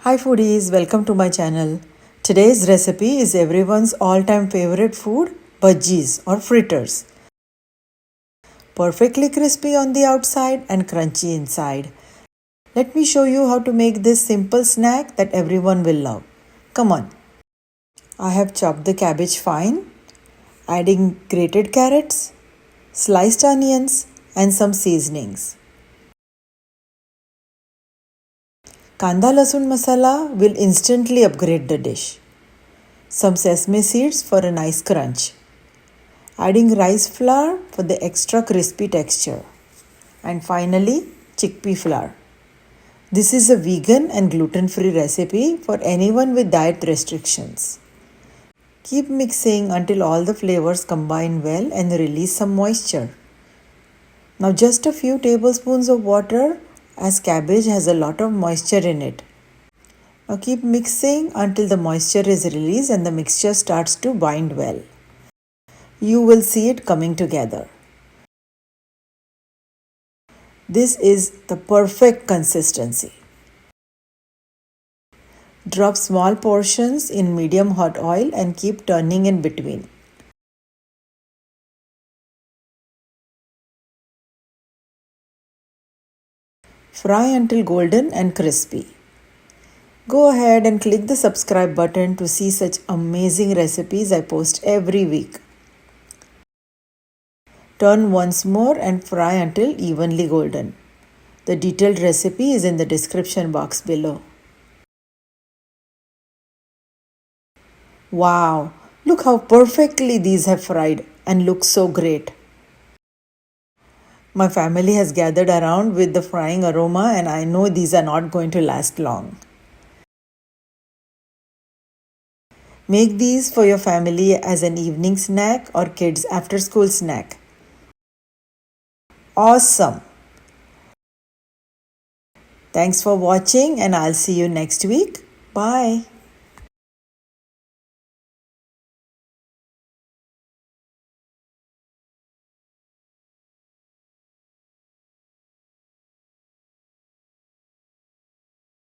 Hi foodies, welcome to my channel. Today's recipe is everyone's all-time favorite food, bhajis or fritters. Perfectly crispy on the outside and crunchy inside. Let me show you how to make this simple snack that everyone will love. Come on. I have chopped the cabbage fine, adding grated carrots, sliced onions and some seasonings. Kanda lasun masala will instantly upgrade the dish. Some sesame seeds for a nice crunch. Adding rice flour for the extra crispy texture. And finally, chickpea flour. This is a vegan and gluten-free recipe for anyone with diet restrictions. Keep mixing until all the flavors combine well and release some moisture. Now just a few tablespoons of water as cabbage has a lot of moisture in it. Now keep mixing until the moisture is released and the mixture starts to bind well. You will see it coming together. This is the perfect consistency. Drop small portions in medium hot oil and keep turning in between. Fry until golden and crispy. Go ahead and click the subscribe button to see such amazing recipes I post every week. Turn once more and fry until evenly golden. The detailed recipe is in the description box below. Wow, look how perfectly these have fried and look so great. My family has gathered around with the frying aroma and I know these are not going to last long. Make these for your family as an evening snack or kids after school snack. Awesome! Thanks for watching and I'll see you next week. Bye.